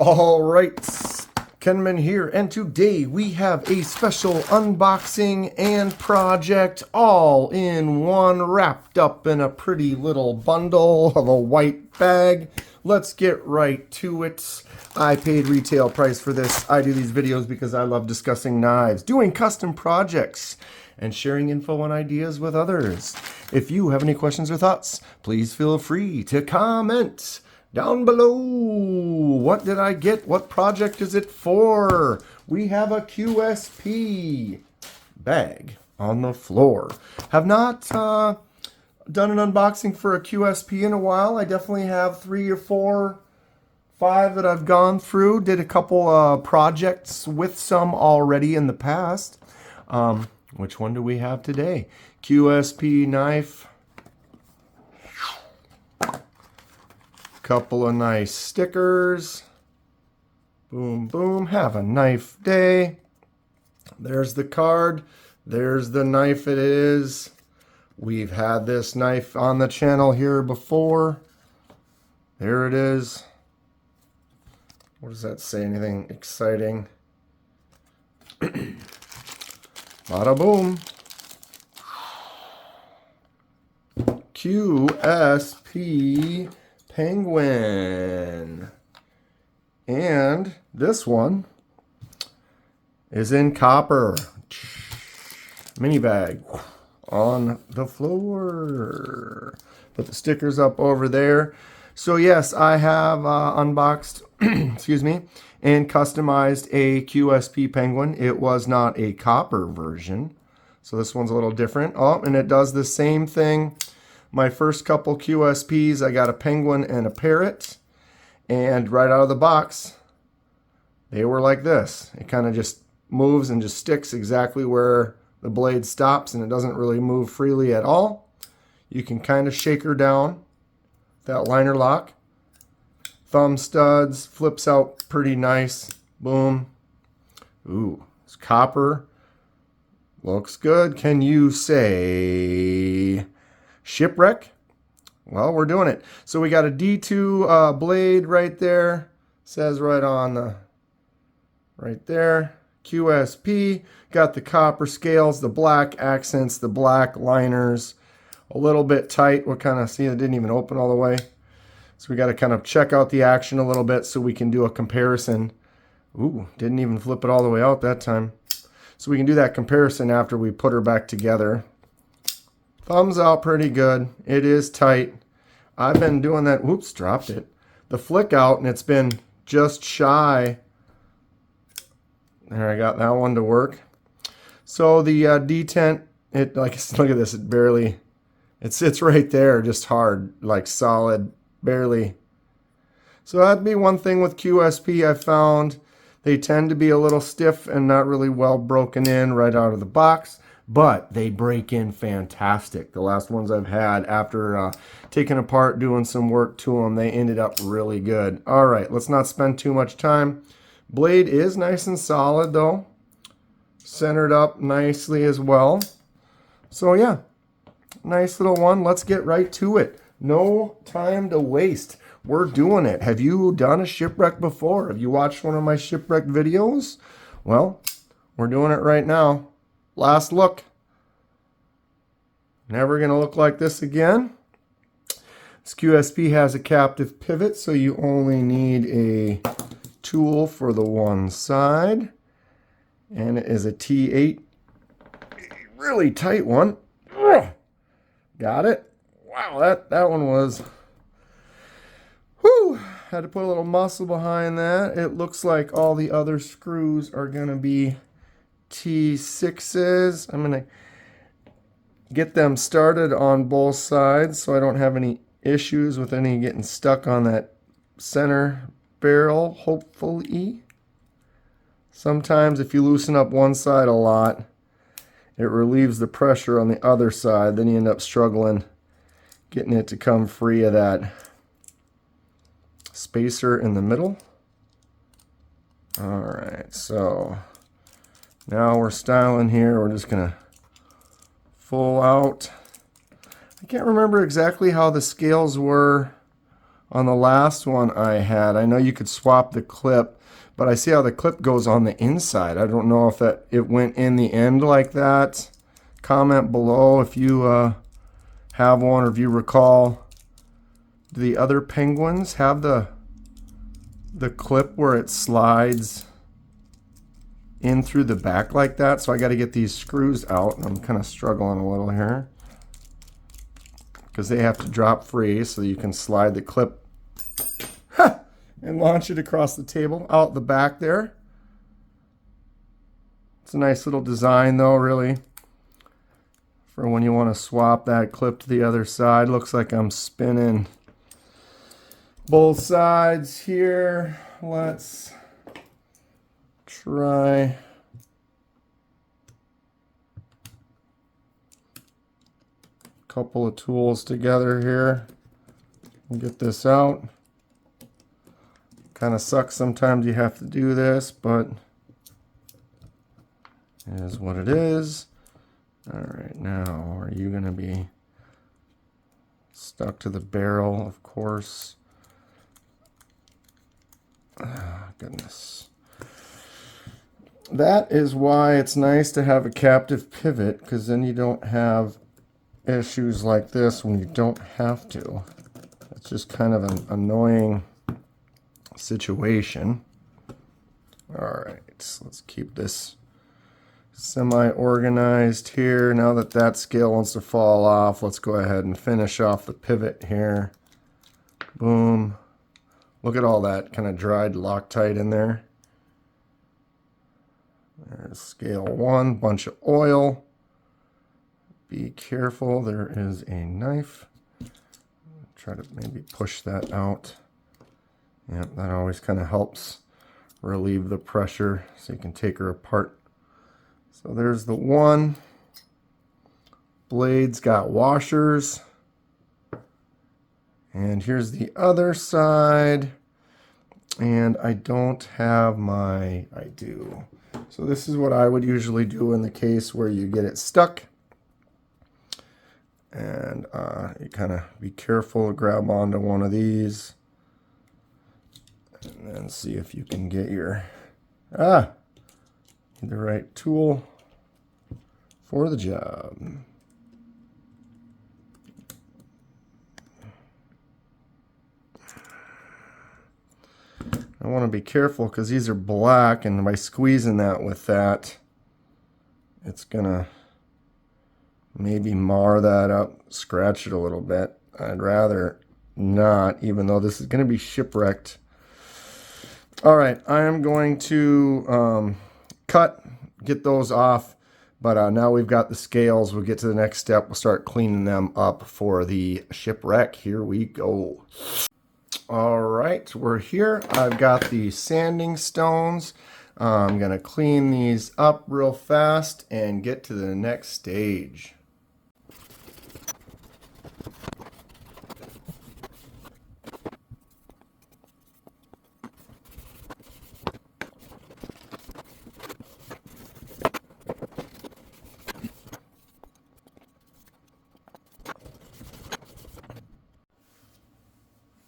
All right, Kenman here, and today we have a special unboxing and project all in one, wrapped up in a pretty little bundle of a white bag. Let's get right to it. I paid retail price for this. I do these videos because I love discussing knives, doing custom projects, and sharing info and ideas with others. If you have any questions or thoughts, please feel free to comment down below. What did I get? What project is it for? We have a QSP bag on the floor. Have not done an unboxing for a QSP in a while. I definitely have 3 or 4, 5 that I've gone through. Did a couple projects with some already in the past. Which one do we have today? QSP knife. Couple of nice stickers. Boom, boom. Have a knife day. There's the card. There's the knife it is. We've had this knife on the channel here before. There it is. What does that say? Anything exciting? Bada boom. QSP Penguin. And this one is in copper. Mini bag on the floor. Put the stickers up over there. So yes, I have unboxed, excuse me, and customized a QSP Penguin. It was not a copper version. So this one's a little different. Oh, and it does the same thing. My first couple QSPs, I got a penguin and a parrot. And right out of the box, they were like this. It kind of just moves and just sticks exactly where the blade stops, and it doesn't really move freely at all. You can kind of shake her down, that liner lock. Thumb studs, flips out pretty nice. Boom. Ooh, it's copper. Looks good. Can you say Shipwreck? Well, we're doing it. So we got a D2 blade right there. Says right on the, right there. QSP. Got the copper scales, the black accents, the black liners. A little bit tight. We'll kind of see it didn't even open all the way. So we got to kind of check out the action a little bit so we can do a comparison. Ooh, didn't even flip it all the way out that time. So we can do that comparison after we put her back together. Thumbs out pretty good. It is tight. I've been doing that. Whoops, dropped it. The flick out, and it's been just shy. There, I got that one to work. So the detent, it like look at this. It barely. It sits right there, just hard, like solid, barely. So that'd be one thing with QSP I found. They tend to be a little stiff and not really well broken in right out of the box. But they break in fantastic. The last ones I've had after taking apart, doing some work to them, they ended up really good. All right, let's not spend too much time. Blade is nice and solid though. Centered up nicely as well. So yeah, nice little one. Let's get right to it. No time to waste. We're doing it. Have you done a shipwreck before? Have you watched one of my shipwreck videos? Well, we're doing it right now. Last look. Never going to look like this again. This QSP has a captive pivot, so you only need a tool for the one side. And it is a T8. A really tight one. Got it. Wow, that one was... Whew! Had to put a little muscle behind that. It looks like all the other screws are going to be T6s. I'm going to get them started on both sides so I don't have any issues with any getting stuck on that center barrel, hopefully. Sometimes if you loosen up one side a lot, it relieves the pressure on the other side. Then you end up struggling getting it to come free of that spacer in the middle. All right, so now we're styling here. We're just going to full out. I can't remember exactly how the scales were on the last one I had, I know you could swap the clip, but I see how the clip goes on the inside. I don't know if that it went in the end like that. Comment below if you have one, or if you recall. Do the other penguins have the clip where it slides in through the back like that? So I got to get these screws out, and I'm kind of struggling a little here because they have to drop free, so you can slide the clip and launch it across the table out the back there. It's a nice little design though, really, for when you want to swap that clip to the other side. Looks like I'm spinning both sides here. Let's try a couple of tools together here and get this out. Kind of sucks sometimes you have to do this, but it is what it is. All right, now are you going to be stuck to the barrel? Of course. Oh, goodness. That is why it's nice to have a captive pivot, because then you don't have issues like this when you don't have to. It's just kind of an annoying situation. All right, so let's keep this semi-organized here. Now that that scale wants to fall off, let's go ahead and finish off the pivot here. Boom. Look at all that kind of dried Loctite in there. There's scale 1, bunch of oil. Be careful, there is a knife. Try to maybe push that out. Yeah, that always kind of helps relieve the pressure so you can take her apart. So there's the one. Blade's got washers. And here's the other side. And I don't have I do. So this is what I would usually do in the case where you get it stuck. And you kind of be careful to grab onto one of these. And then see if you can get your, the right tool for the job. I want to be careful because these are black, and by squeezing that with that, it's gonna maybe mar that up, scratch it a little bit. I'd rather not, even though this is going to be shipwrecked. All right, I am going to get those off, but now we've got the scales. We'll get to the next step. We'll start cleaning them up for the shipwreck. Here we go. All right, we're here. I've got the sanding stones. I'm going to clean these up real fast and get to the next stage.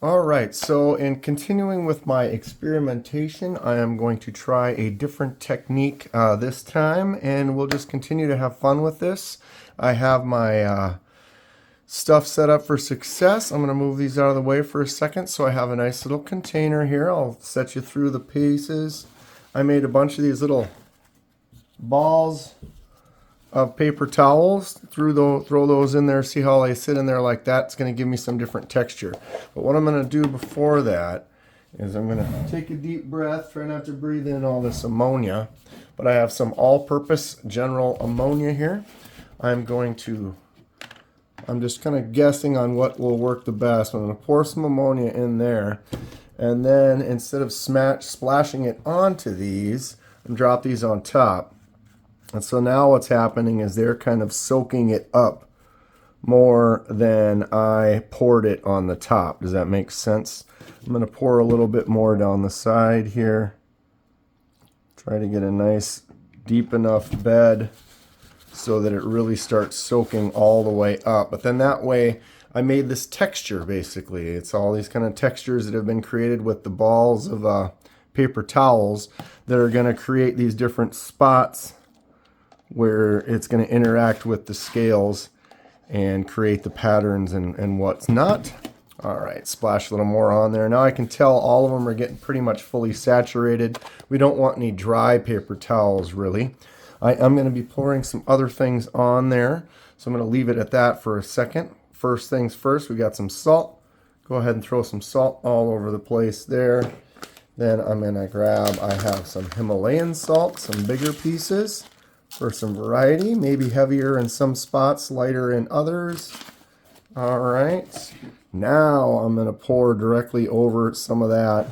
Alright, so in continuing with my experimentation, I am going to try a different technique this time, and we'll just continue to have fun with this. I have my stuff set up for success. I'm going to move these out of the way for a second so I have a nice little container here. I'll set you through the pieces. I made a bunch of these little balls of paper towels, throw those in there, see how they sit in there like that. It's going to give me some different texture. But what I'm going to do before that is I'm going to take a deep breath, try not to breathe in all this ammonia, but I have some all-purpose general ammonia here. I'm just kind of guessing on what will work the best. I'm going to pour some ammonia in there, and then instead of splashing it onto these, and drop these on top. And so now what's happening is they're kind of soaking it up more than I poured it on the top. Does that make sense? I'm going to pour a little bit more down the side here. Try to get a nice deep enough bed so that it really starts soaking all the way up. But then that way I made this texture basically. It's all these kind of textures that have been created with the balls of paper towels that are going to create these different spots where it's going to interact with the scales and create the patterns and what's not. All right, splash a little more on there. Now I can tell all of them are getting pretty much fully saturated. We don't want any dry paper towels really. I am going to be pouring some other things on there, so I'm going to leave it at that for a second. First things first, we got some salt. Go ahead and throw some salt all over the place there. Then I'm going to grab, I have some Himalayan salt, some bigger pieces for some variety, maybe heavier in some spots, lighter in others. All right, now I'm going to pour directly over some of that,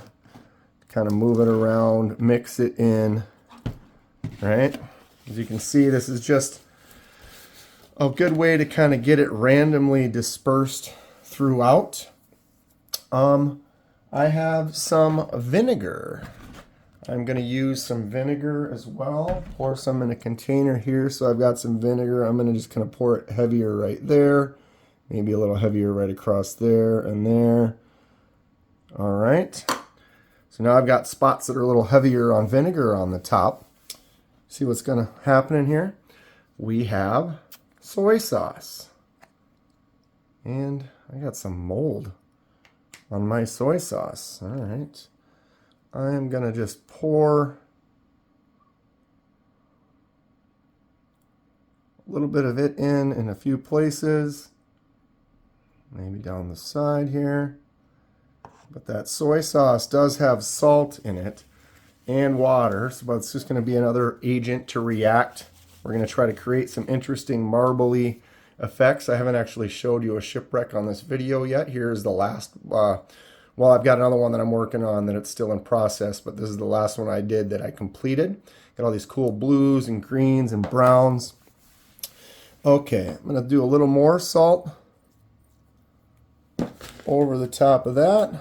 kind of move it around, mix it in, right? As you can see, this is just a good way to kind of get it randomly dispersed throughout. I have some vinegar. I'm going to use some vinegar as well. Pour some in a container here. So I've got some vinegar. I'm going to just kind of pour it heavier right there. Maybe a little heavier right across there and there. All right. So now I've got spots that are a little heavier on vinegar on the top. See what's going to happen in here? We have soy sauce. And I got some mold on my soy sauce. All right. I am going to just pour a little bit of it in a few places. Maybe down the side here. But that soy sauce does have salt in it and water, so it's just going to be another agent to react. We're going to try to create some interesting marbly effects. I haven't actually showed you a shipwreck on this video yet. Here's the last, well, I've got another one that I'm working on that it's still in process, but this is the last one I did that I completed. Got all these cool blues and greens and browns. Okay, I'm going to do a little more salt over the top of that.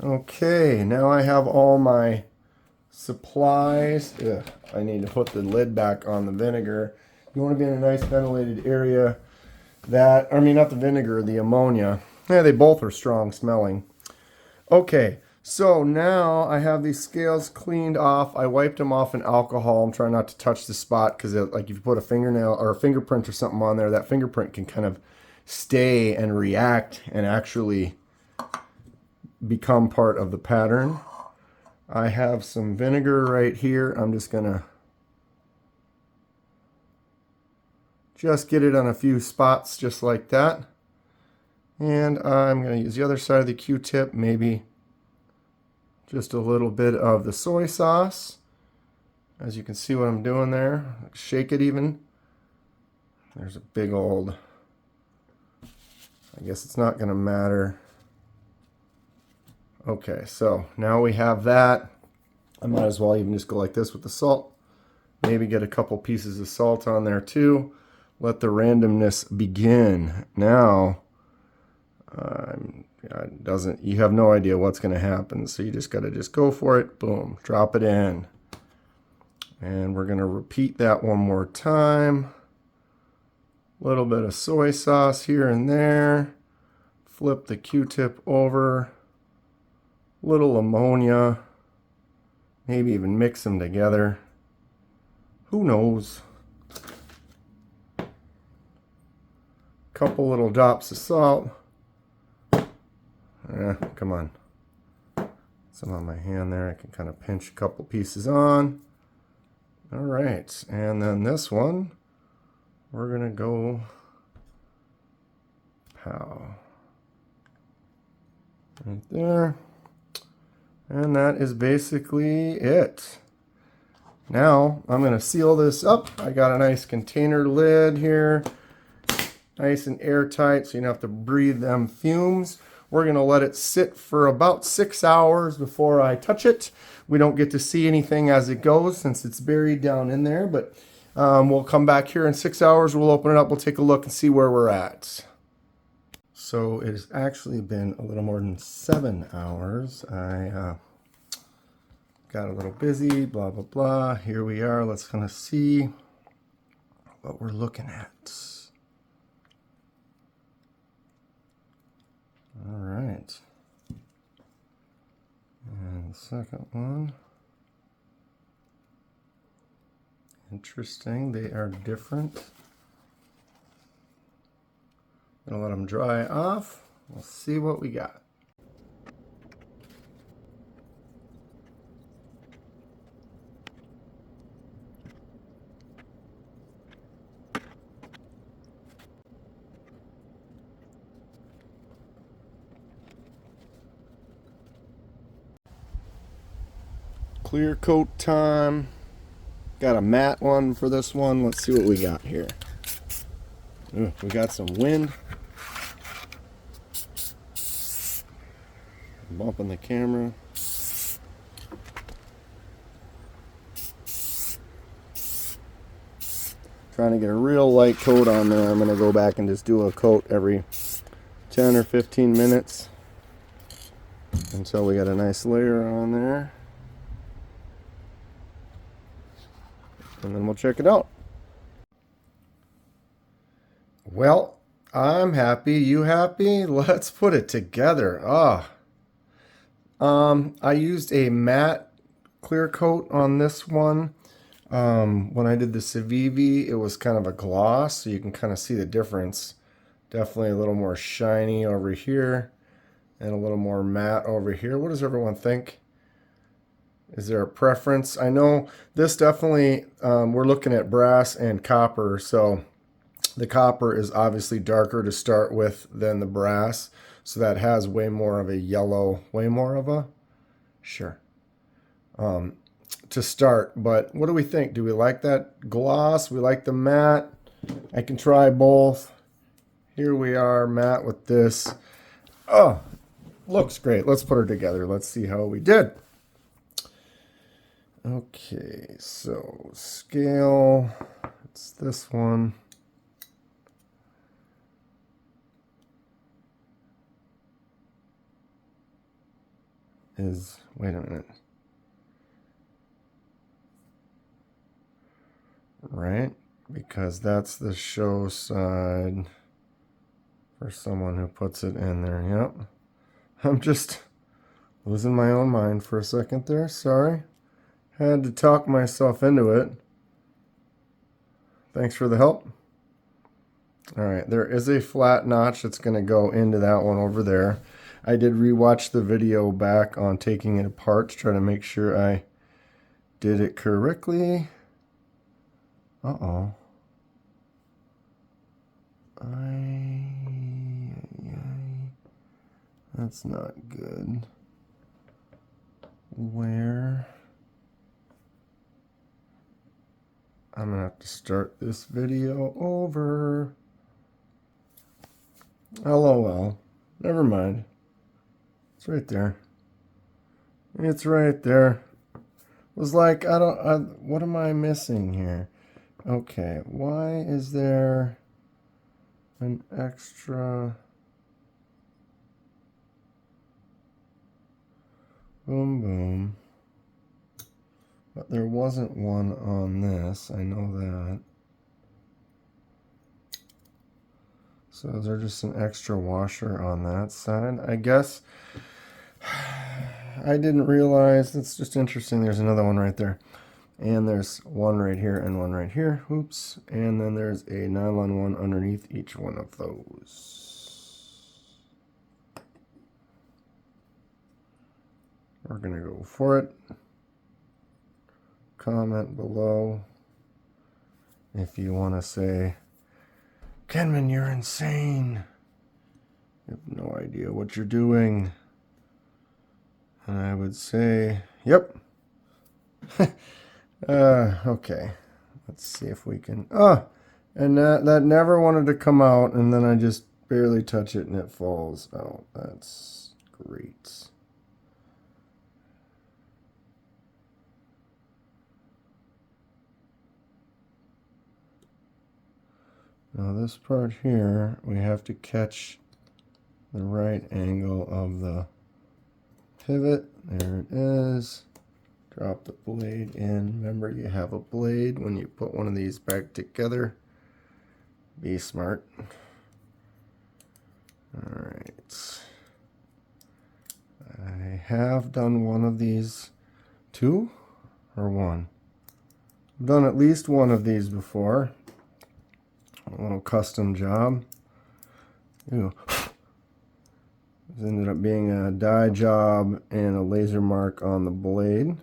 Okay, now I have all my supplies. Ugh, I need to put the lid back on the vinegar. You want to be in a nice ventilated area. That, I mean, not the vinegar, the ammonia. Yeah, they both are strong smelling. Okay, so now I have these scales cleaned off. I wiped them off in alcohol. I'm trying not to touch the spot because, like, if you put a fingernail or a fingerprint or something on there, that fingerprint can kind of stay and react and actually become part of the pattern. I have some vinegar right here. I'm just gonna get it on a few spots just like that. And I'm gonna use the other side of the Q-tip, maybe just a little bit of the soy sauce. As you can see what I'm doing there. Shake it even. There's a big old, I guess it's not gonna matter. Okay, so now we have that. I might as well even just go like this with the salt. Maybe get a couple pieces of salt on there too. Let the randomness begin. Now, you have no idea what's going to happen, so you just got to go for it. Boom, drop it in. And we're going to repeat that one more time. A little bit of soy sauce here and there. Flip the Q-tip over. Little ammonia, maybe even mix them together. Who knows? Couple little drops of salt. Come on. Some on my hand there. I can kind of pinch a couple pieces on. All right, and then this one, we're gonna go pow. Right there. And that is basically it. Now I'm going to seal this up. I got a nice container lid here. Nice and airtight so you don't have to breathe them fumes. We're going to let it sit for about 6 hours before I touch it. We don't get to see anything as it goes since it's buried down in there. But we'll come back here in 6 hours. We'll open it up. We'll take a look and see where we're at. So it has actually been a little more than 7 hours. I got a little busy, blah, blah, blah. Here we are. Let's kind of see what we're looking at. All right. And the second one. Interesting, they are different. Gonna let them dry off. We'll see what we got. Clear coat time. Got a matte one for this one. Let's see what we got here. Ooh, we got some wind. Bumping the camera. Trying to get a real light coat on there. I'm going to go back and just do a coat every 10 or 15 minutes until we got a nice layer on there. And then we'll check it out. Well, I'm happy. You happy? Let's put it together. I used a matte clear coat on this one. When I did the Civivi, it was kind of a gloss, so you can kind of see the difference. Definitely a little more shiny over here and a little more matte over here. What does everyone think? Is there a preference? I know this definitely, we're looking at brass and copper, so the copper is obviously darker to start with than the brass, so that has way more of a yellow, sure, to start. But what do we think? Do we like that gloss? We like the matte? I can try both. Here we are, matte with this. Oh, looks great. Let's put her together. Let's see how we did. Okay, so scale, it's this one. Wait a minute. Right, because that's the show side for someone who puts it in there. Yep. I'm just losing my own mind for a second there. Sorry. Had to talk myself into it. Thanks for the help. All right, there is a flat notch that's going to go into that one over there. I did rewatch the video back on taking it apart to try to make sure I did it correctly. Uh-oh. That's not good. Where? I'm gonna have to start this video over. LOL. Never mind. It's right there. It's right there. It was like, what am I missing here? Okay, why is there an extra? Boom, boom. But there wasn't one on this, I know that. So is there just an extra washer on that side? I guess I didn't realize. That's just interesting. There's another one right there. And there's one right here and one right here. Oops. And then there's a nylon one underneath each one of those. We're going to go for it. Comment below if you want to say, Kenman, you're insane. You have no idea what you're doing. And I would say, yep. Okay. Let's see if we can. And that never wanted to come out, and then I just barely touch it and it falls out. That's great. Now this part here, we have to catch the right angle of the pivot. There it is. Drop the blade in. Remember, you have a blade when you put one of these back together. Be smart. All right. I have done one of these. 2 or 1? I've done at least one of these before. A little custom job. Ew. This ended up being a die job and a laser mark on the blade.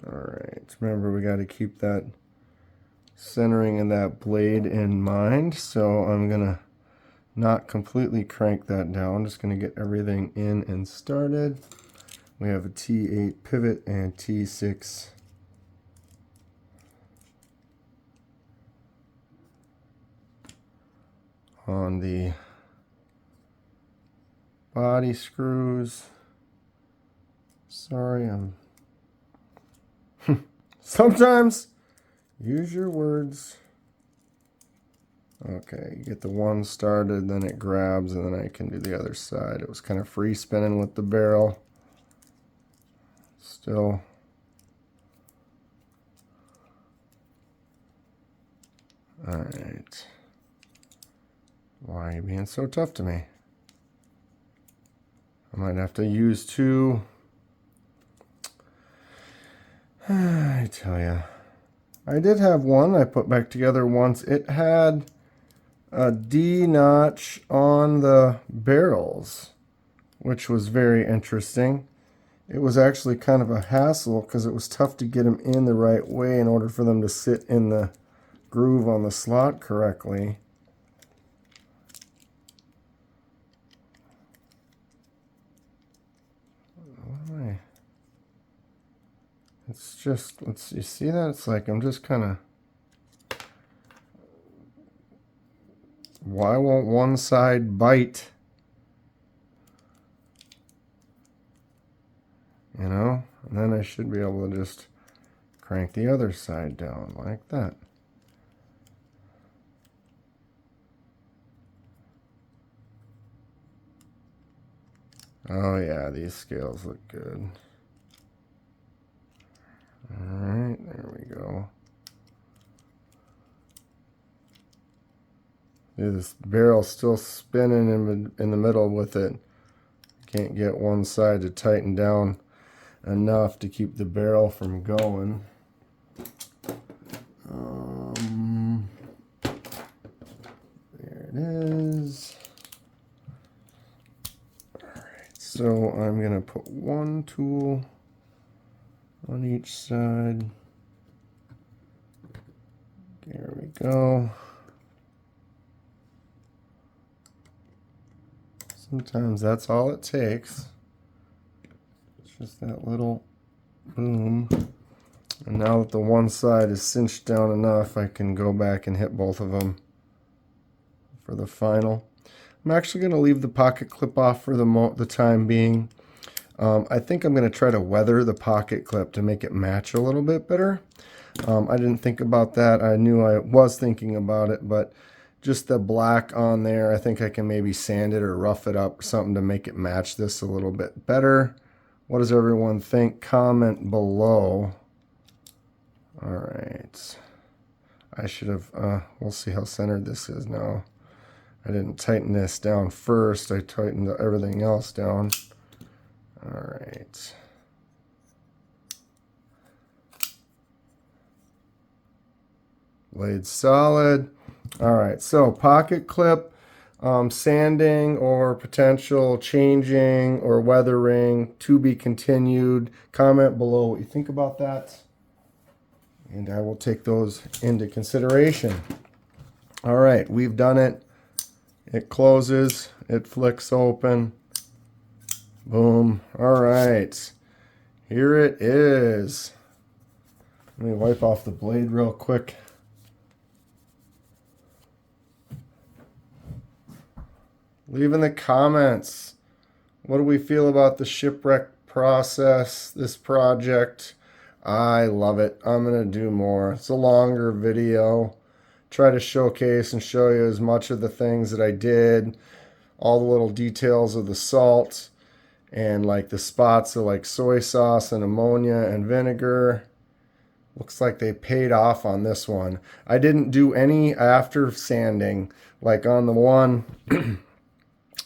Alright, remember we got to keep that centering of that blade in mind, so I'm going to not completely crank that down, just going to get everything in and started. We have a T8 pivot and T6 on the body screws. Sorry, I'm sometimes use your words. Okay, you get the one started, then it grabs, and then I can do the other side. It was kind of free spinning with the barrel. Still. Alright. Why are you being so tough to me? I might have to use 2. I tell ya. I did have one I put back together once. It had a D notch on the barrels, which was very interesting. It was actually kind of a hassle because it was tough to get them in the right way in order for them to sit in the groove on the slot correctly. It's just, you see that? It's like I'm just kind of, why won't one side bite? You know? And then I should be able to just crank the other side down like that. Oh yeah, these scales look good. Alright, there we go. This barrel's still spinning in the middle with it. Can't get one side to tighten down enough to keep the barrel from going. There it is. Alright, so I'm going to put one tool on each side. There we go. Sometimes that's all it takes. It's just that little boom. And now that the one side is cinched down enough, I can go back and hit both of them for the final. I'm actually going to leave the pocket clip off for the time being. I think I'm going to try to weather the pocket clip to make it match a little bit better. I didn't think about that. I knew I was thinking about it, but just the black on there, I think I can maybe sand it or rough it up or something to make it match this a little bit better. What does everyone think? Comment below. All right. I should have, we'll see how centered this is now. I didn't tighten this down first. I tightened everything else down. All right. Blade solid. All right, so pocket clip, sanding or potential changing or weathering to be continued. Comment below what you think about that, and I will take those into consideration. All right, we've done it. It closes, it flicks open. Boom. All right, here it is. Let me wipe off the blade real quick. Leave in the comments, what do we feel about the shipwreck process, this project? I love it. I'm going to do more. It's a longer video. Try to showcase and show you as much of the things that I did, all the little details of the salt, and like the spots of like soy sauce and ammonia and vinegar. Looks like they paid off on this one. I didn't do any after sanding, like on the one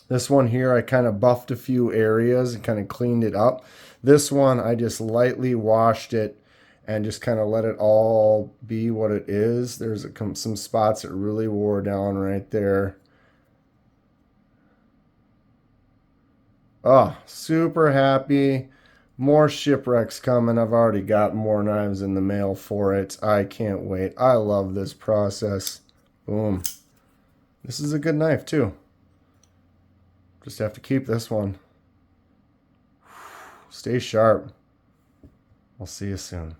This one here, I kind of buffed a few areas and kind of cleaned it up. This one, I just lightly washed it and just kind of let it all be what it is. There's some spots that really wore down right there. Oh, super happy. More shipwrecks coming. I've already got more knives in the mail for it. I can't wait. I love this process. Boom. This is a good knife too. Just have to keep this one. Stay sharp. I'll see you soon.